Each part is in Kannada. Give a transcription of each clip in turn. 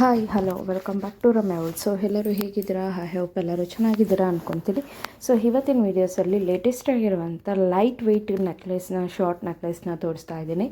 Hi hello welcome back to Ramya world. So ಎಲ್ಲರೂ ಹೇಗಿದ್ದೀರಾ? ಐ ಹೋಪ್ ಎಲ್ಲರೂ ಚೆನ್ನಾಗಿದ್ದೀರಾ ಅಂದ್ಕೊತೀನಿ. ಸೊ ಇವತ್ತಿನ ವೀಡಿಯೋಸಲ್ಲಿ ಲೇಟೆಸ್ಟ್ ಆಗಿರುವಂಥ ಲೈಟ್ ವೆಯ್ಟ್ ನೆಕ್ಲೆಸ್ನ, ಶಾರ್ಟ್ ನೆಕ್ಲೆಸ್ನ ತೋರಿಸ್ತಾ ಇದ್ದೀನಿ.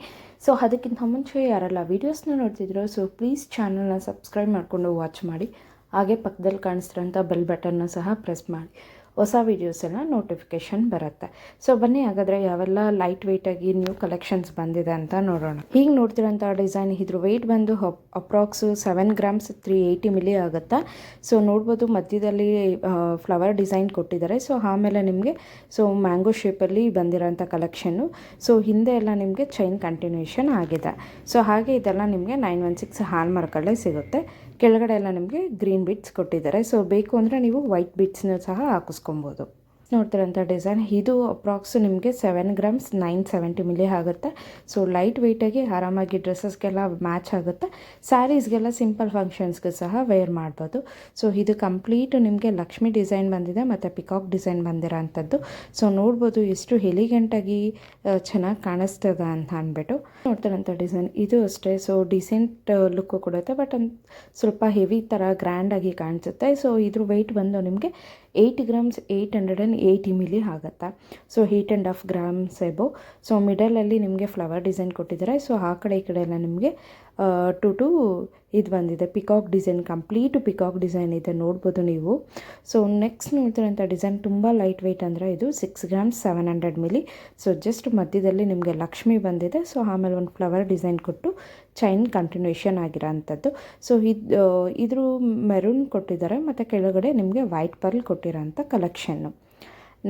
ಸೊ ಅದಕ್ಕಿಂತ ಮುಂಚೆ ಯಾರೆಲ್ಲ ವೀಡಿಯೋಸ್ನ ನೋಡ್ತಿದ್ರು, ಸೊ ಪ್ಲೀಸ್ ಚಾನಲ್ನ ಸಬ್ಸ್ಕ್ರೈಬ್ ಮಾಡಿಕೊಂಡು ವಾಚ್ ಮಾಡಿ. ಹಾಗೆ ಪಕ್ಕದಲ್ಲಿ ಕಾಣಿಸ್ತಿರೋಂಥ ಬೆಲ್ ಬಟನ್ನ ಸಹ ಪ್ರೆಸ್ ಮಾಡಿ, ಹೊಸ ವೀಡಿಯೋಸ್ ಎಲ್ಲ ನೋಟಿಫಿಕೇಷನ್ ಬರುತ್ತೆ. ಸೊ ಬನ್ನಿ ಹಾಗಾದರೆ ಯಾವೆಲ್ಲ ಲೈಟ್ ವೆಯ್ಟಾಗಿ ನ್ಯೂ ಕಲೆಕ್ಷನ್ಸ್ ಬಂದಿದೆ ಅಂತ ನೋಡೋಣ. ಈಗ ನೋಡ್ತಿರೋಂಥ ಡಿಸೈನ್, ಇದ್ರ ವೆಯ್ಟ್ ಬಂದು ಅಪ್ರಾಕ್ಸು 7 ಗ್ರಾಮ್ಸ್ 380 ಮಿಲಿ ಆಗುತ್ತೆ. ಸೊ ನೋಡ್ಬೋದು ಮಧ್ಯದಲ್ಲಿ ಫ್ಲವರ್ ಡಿಸೈನ್ ಕೊಟ್ಟಿದ್ದಾರೆ. ಸೊ ಆಮೇಲೆ ನಿಮಗೆ ಮ್ಯಾಂಗೋ ಶೇಪಲ್ಲಿ ಬಂದಿರೋಂಥ ಕಲೆಕ್ಷನ್ನು. ಸೊ ಹಿಂದೆ ಎಲ್ಲ ನಿಮಗೆ ಚೈನ್ ಕಂಟಿನ್ಯೂಷನ್ ಆಗಿದೆ. ಸೊ ಹಾಗೆ ಇದೆಲ್ಲ ನಿಮಗೆ 916 ಹಾಲ್ ಮಾರ್ಕಲ್ಲೇ ಸಿಗುತ್ತೆ. ಕೆಳಗಡೆ ಎಲ್ಲ ನಿಮಗೆ ಗ್ರೀನ್ ಬಿಟ್ಸ್ ಕೊಟ್ಟಿದ್ದಾರೆ. ಸೊ ಬೇಕು ಅಂದರೆ ನೀವು ವೈಟ್ ಬಿಟ್ಸ್ನ ಸಹ ಹಾಕಿಸ್ಕೊಬೋದು. ನೋಡ್ತಿರೋಂಥ ಡಿಸೈನ್ ಇದು ಅಪ್ರಾಕ್ಸ್ ನಿಮಗೆ 7 ಗ್ರಾಮ್ಸ್ 970 ಮಿಲಿ ಆಗುತ್ತೆ. ಸೊ ಲೈಟ್ ವೆಯ್ಟಾಗಿ ಆರಾಮಾಗಿ ಡ್ರೆಸ್ಸಸ್ಗೆಲ್ಲ ಮ್ಯಾಚ್ ಆಗುತ್ತೆ. ಸ್ಯಾರೀಸ್ಗೆಲ್ಲ ಸಿಂಪಲ್ ಫಂಕ್ಷನ್ಸ್ಗೆ ಸಹ ವೇರ್ ಮಾಡ್ಬೋದು. ಸೊ ಇದು ಕಂಪ್ಲೀಟ್ ನಿಮಗೆ ಲಕ್ಷ್ಮಿ ಡಿಸೈನ್ ಬಂದಿದೆ ಮತ್ತು ಪಿಕಾಕ್ ಡಿಸೈನ್ ಬಂದಿರೋ ಅಂಥದ್ದು. ಸೊ ನೋಡ್ಬೋದು ಎಷ್ಟು ಎಲಿಗೆಂಟಾಗಿ ಚೆನ್ನಾಗಿ ಕಾಣಿಸ್ತದೆ ಅಂತ ಅಂದ್ಬಿಟ್ಟು. ನೋಡ್ತಿರೋಂಥ ಡಿಸೈನ್ ಇದು ಅಷ್ಟೇ. ಸೊ ಡಿಸೆಂಟ್ ಲುಕ್ಕು ಕೊಡುತ್ತೆ, ಬಟ್ ಸ್ವಲ್ಪ ಹೆವಿ ಥರ ಗ್ರ್ಯಾಂಡಾಗಿ ಕಾಣಿಸುತ್ತೆ. ಸೊ ಇದ್ರ ವೆಯ್ಟ್ ಬಂದು ನಿಮಗೆ 8 ಗ್ರಾಮ್ಸ್ 880 ಮಿಲಿ ಆಗುತ್ತೆ. So 8.5 grams above. ಸೊ ಮಿಡಲಲ್ಲಿ ನಿಮಗೆ ಫ್ಲವರ್ ಡಿಸೈನ್ ಕೊಟ್ಟಿದ್ದಾರೆ. ಸೊ ಆ ಕಡೆ ಈ ಕಡೆ ಎಲ್ಲ ನಿಮಗೆ ಟು ಇದು ಬಂದಿದೆ, peacock design, complete peacock design ಇದೆ, ನೋಡ್ಬೋದು ನೀವು. ಸೊ ನೆಕ್ಸ್ಟ್ ನೋಡ್ತಿರೋಂಥ ಡಿಸೈನ್ ತುಂಬ ಲೈಟ್ ವೆಯ್ಟ್ ಅಂದರೆ ಇದು 6 ಗ್ರಾಮ್ಸ್ 700 ಮಿಲಿ. ಸೊ ಜಸ್ಟ್ ಮಧ್ಯದಲ್ಲಿ ನಿಮಗೆ ಲಕ್ಷ್ಮಿ ಬಂದಿದೆ. ಸೊ ಆಮೇಲೆ ಒಂದು ಫ್ಲವರ್ ಡಿಸೈನ್ ಕೊಟ್ಟು ಚೈನ್ ಕಂಟಿನ್ಯೂಷನ್ ಆಗಿರೋ ಅಂಥದ್ದು. ಸೊ ಇದ್ರ ಮೆರೂನ್ ಕೊಟ್ಟಿದ್ದಾರೆ ಮತ್ತು ಕೆಳಗಡೆ ನಿಮಗೆ ವೈಟ್ ಪರ್ಲ್ ಕೊಟ್ಟಿರೋ ಅಂಥ ಕಲೆಕ್ಷನ್ನು.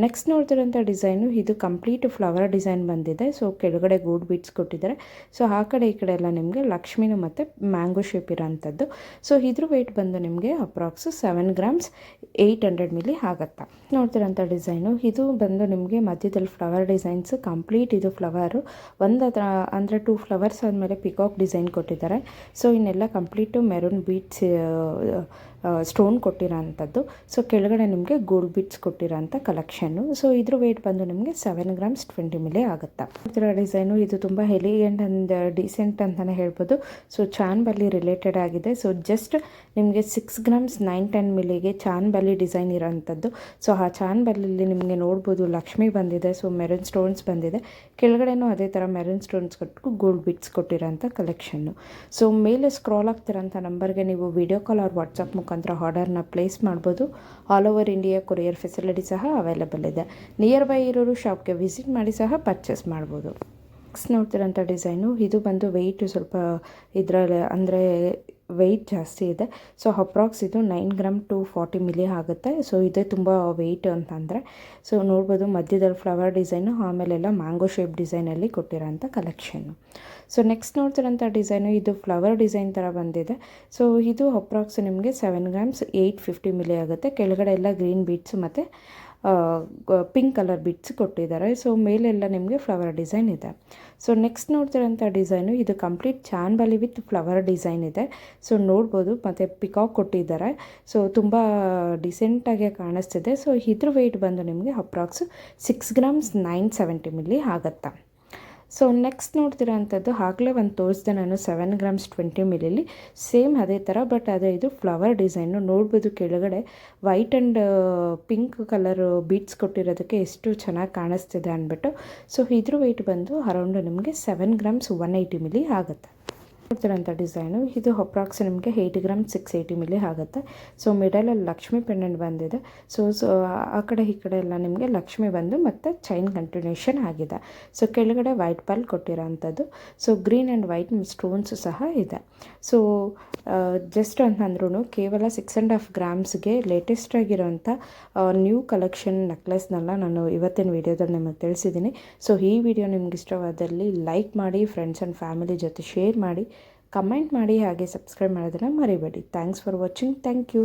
ನೆಕ್ಸ್ಟ್ ನೋಡ್ತಿರೋಂಥ ಡಿಸೈನು ಇದು ಕಂಪ್ಲೀಟ್ ಫ್ಲವರ್ ಡಿಸೈನ್ ಬಂದಿದೆ. ಸೊ ಕೆಳಗಡೆ ಗೋಲ್ಡ್ ಬೀಡ್ಸ್ ಕೊಟ್ಟಿದ್ದಾರೆ. ಸೊ ಆ ಕಡೆ ಈ ಕಡೆ ಎಲ್ಲ ನಿಮಗೆ ಲಕ್ಷ್ಮಿನೂ ಮತ್ತು ಮ್ಯಾಂಗೋ ಶೇಪ್ ಇರೋಂಥದ್ದು. ಸೊ ಇದ್ರ ವೆಯ್ಟ್ ಬಂದು ನಿಮಗೆ ಅಪ್ರಾಕ್ಸ್ 7 ಗ್ರಾಮ್ಸ್ 800 ಮಿಲಿ ಆಗುತ್ತೆ. ನೋಡ್ತಿರೋಂಥ ಡಿಸೈನು ಇದು ಬಂದು ನಿಮಗೆ ಮಧ್ಯದಲ್ಲಿ ಫ್ಲವರ್ ಡಿಸೈನ್ಸ್, ಕಂಪ್ಲೀಟ್ ಇದು ಫ್ಲವರು ಅಂದರೆ 2 ಫ್ಲವರ್ಸ್ ಆದಮೇಲೆ ಪಿಕಾಕ್ ಡಿಸೈನ್ ಕೊಟ್ಟಿದ್ದಾರೆ. ಸೊ ಇನ್ನೆಲ್ಲ ಕಂಪ್ಲೀಟು ಮೆರೂನ್ ಬೀಡ್ಸ್ ಸ್ಟೋನ್ ಕೊಟ್ಟಿರೋ ಅಂಥದ್ದು. ಸೊ ಕೆಳಗಡೆ ನಿಮಗೆ ಗೋಲ್ಡ್ ಬೀಡ್ಸ್ ಕೊಟ್ಟಿರೋ ಅಂಥ ಕಲೆಕ್ಷನ್ನು. ಸೊ ಇದ್ರ ವೆಯ್ಟ್ ಬಂದು ನಿಮಗೆ 7 ಗ್ರಾಮ್ಸ್ 20 ಮಿಲಿ ಆಗುತ್ತೆ. ಇದರ ಡಿಸೈನು ಇದು ತುಂಬ ಎಲಿಗೆಂಟ್ ಆ್ಯಂಡ್ ಡೀಸೆಂಟ್ ಅಂತಲೇ ಹೇಳ್ಬೋದು. ಸೊ ಚಾನ್ ಬಲ್ಲಿ ರಿಲೇಟೆಡ್ ಆಗಿದೆ. ಸೊ ಜಸ್ಟ್ ನಿಮಗೆ 6 ಗ್ರಾಮ್ಸ್ 910 ಮಿಲಿಗೆ ಚಾನ್ ಬಲ್ಲಿ ಡಿಸೈನ್ ಇರೋಂಥದ್ದು. ಸೊ ಆ ಚಾನ್ ಬಲ್ಲಿಲಿ ನಿಮಗೆ ನೋಡ್ಬೋದು ಲಕ್ಷ್ಮಿ ಬಂದಿದೆ. ಸೊ ಮೆರೂನ್ ಸ್ಟೋನ್ಸ್ ಬಂದಿದೆ. ಕೆಳಗಡೆನೂ ಅದೇ ಥರ ಮೆರೂನ್ ಸ್ಟೋನ್ಸ್ ಕೊಟ್ಟು ಗೋಲ್ಡ್ ಬಿಟ್ಸ್ ಕೊಟ್ಟಿರೋಂಥ ಕಲೆಕ್ಷನ್ನು. ಸೊ ಮೇಲೆ ಸ್ಕ್ರಾಲ್ ಆಗ್ತಿರೋಂಥ ನಂಬರ್ಗೆ ನೀವು ವಿಡಿಯೋ ಕಾಲ್ ಆರ್ ವಾಟ್ಸಪ್ ಮುಖಾಂತರ ಆರ್ಡರ್ನ ಪ್ಲೇಸ್ ಮಾಡ್ಬೋದು. All over India courier facility ಸಹ ಅವೈಲೇಬಲ್ ಇದೆ. ನಿಯರ್ ಬೈ ಇರೋರು ಶಾಪ್ಗೆ ವಿಸಿಟ್ ಮಾಡಿ ಸಹ ಪರ್ಚೇಸ್ ಮಾಡ್ಬೋದು. ನೆಕ್ಸ್ಟ್ ನೋಡ್ತಿರೋಂಥ ಡಿಸೈನು ಇದು ಬಂದು ವೆಯ್ಟ್ ಸ್ವಲ್ಪ ಇದರಲ್ಲಿ ಅಂದರೆ ವೆಯ್ಟ್ ಜಾಸ್ತಿ ಇದೆ. ಸೊ ಅಪ್ರಾಕ್ಸ್ ಇದು 9 ಗ್ರಾಮ್ 240 ಮಿಲಿ ಆಗುತ್ತೆ. ಸೊ ಇದೇ ತುಂಬ ವೆಯ್ಟ್ ಅಂತಂದರೆ. ಸೊ ನೋಡ್ಬೋದು ಮಧ್ಯದಲ್ಲಿ ಫ್ಲವರ್ ಡಿಸೈನು, ಆಮೇಲೆಲ್ಲ ಮ್ಯಾಂಗೋ ಶೇಪ್ ಡಿಸೈನಲ್ಲಿ ಕೊಟ್ಟಿರೋಂಥ ಕಲೆಕ್ಷನ್ನು. ಸೊ ನೆಕ್ಸ್ಟ್ ನೋಡ್ತಿರೋಂಥ ಡಿಸೈನು ಇದು ಫ್ಲವರ್ ಡಿಸೈನ್ ಥರ ಬಂದಿದೆ. ಸೊ ಇದು ಅಪ್ರಾಕ್ಸ್ ನಿಮಗೆ 7 ಗ್ರಾಮ್ಸ್ 850 ಮಿಲಿ ಆಗುತ್ತೆ. ಕೆಳಗಡೆ ಎಲ್ಲ ಗ್ರೀನ್ ಬೀಡ್ಸು ಮತ್ತು ಪಿಂಕ್ ಕಲರ್ ಬಿಟ್ಸ್ ಕೊಟ್ಟಿದ್ದಾರೆ. ಸೊ ಮೇಲೆಲ್ಲ ನಿಮಗೆ ಫ್ಲವರ್ ಡಿಸೈನ್ ಇದೆ. ಸೊ ನೆಕ್ಸ್ಟ್ ನೋಡ್ತಿರೋಂಥ ಡಿಸೈನು ಇದು ಕಂಪ್ಲೀಟ್ ಚಾನ್ ಬಲಿ ವಿತ್ ಫ್ಲವರ್ ಡಿಸೈನ್ ಇದೆ. ಸೊ ನೋಡ್ಬೋದು ಮತ್ತು ಪಿಕಾಕ್ ಕೊಟ್ಟಿದ್ದಾರೆ. ಸೊ ತುಂಬ ಡಿಸೆಂಟಾಗಿ ಕಾಣಿಸ್ತಿದೆ. ಸೊ ಇದ್ರ ವೆಯ್ಟ್ ಬಂದು ನಿಮಗೆ ಅಪ್ರಾಕ್ಸ್ 6 ಗ್ರಾಮ್ಸ್ 970 ಮಿಲಿ ಆಗುತ್ತೆ. ಸೊ ನೆಕ್ಸ್ಟ್ ನೋಡ್ತಿರೋ ಅಂಥದ್ದು ಆಗಲೇ ಒಂದು ತೋರಿಸಿದೆ ನಾನು 7 ಗ್ರಾಮ್ಸ್ 20 ಮಿಲಿಲಿ, ಸೇಮ್ ಅದೇ ಥರ, ಬಟ್ ಅದೇ ಇದು ಫ್ಲವರ್ ಡಿಸೈನು. ನೋಡ್ಬೋದು ಕೆಳಗಡೆ white and pink colour beads ಕೊಟ್ಟಿರೋದಕ್ಕೆ ಎಷ್ಟು ಚೆನ್ನಾಗಿ ಕಾಣಿಸ್ತಿದೆ ಅಂದ್ಬಿಟ್ಟು. ಸೊ ಇದ್ರ ವೆಯ್ಟ್ ಬಂದು ಅರೌಂಡ್ ನಿಮಗೆ 7 ಗ್ರಾಮ್ಸ್ 180 ಮಿಲಿ ಆಗುತ್ತೆ. ನೋಡ್ತಿರೋಂಥ ಡಿಸೈನು ಇದು ಅಪ್ರಾಕ್ಸ್ ನಿಮಗೆ 8 ಗ್ರಾಮ್ಸ್ 680 ಮಿಲಿ ಆಗುತ್ತೆ. ಸೊ ಮಿಡಲಲ್ಲಿ ಲಕ್ಷ್ಮಿ ಪೆಂಡೆಂಟ್ ಬಂದಿದೆ. ಸೊ ಆ ಕಡೆ ಈ ಕಡೆ ಎಲ್ಲ ನಿಮಗೆ ಲಕ್ಷ್ಮಿ ಬಂದು ಮತ್ತು ಚೈನ್ ಕಂಟಿನ್ಯೂಷನ್ ಆಗಿದೆ. ಸೊ ಕೆಳಗಡೆ ವೈಟ್ ಪರ್ಲ್ ಕೊಟ್ಟಿರೋ ಅಂಥದ್ದು. So green and white stones ಸಹ ಇದೆ. ಸೊ ಜಸ್ಟ್ ಅಂತಂದ್ರೂ ಕೇವಲ 6.5 ಗ್ರಾಮ್ಸ್ಗೆ ಲೇಟೆಸ್ಟ್ ಆಗಿರೋಂಥ ನ್ಯೂ ಕಲೆಕ್ಷನ್ ನೆಕ್ಲೆಸ್ನೆಲ್ಲ ನಾನು ಇವತ್ತಿನ ವೀಡಿಯೋದಲ್ಲಿ ನಿಮಗೆ ತಿಳಿಸಿದ್ದೀನಿ. ಸೊ ಈ ವಿಡಿಯೋ ನಿಮ್ಗೆ ಇಷ್ಟವಾದಲ್ಲಿ ಲೈಕ್ ಮಾಡಿ, ಫ್ರೆಂಡ್ಸ್ ಆ್ಯಂಡ್ ಫ್ಯಾಮಿಲಿ ಜೊತೆ ಶೇರ್ ಮಾಡಿ, ಕಮೆಂಟ್ ಮಾಡಿ, ಹಾಗೆ ಸಬ್ಸ್ಕ್ರೈಬ್ ಮಾಡೋದನ್ನು ಮರಿಬೇಡಿ. Thanks for watching. Thank you.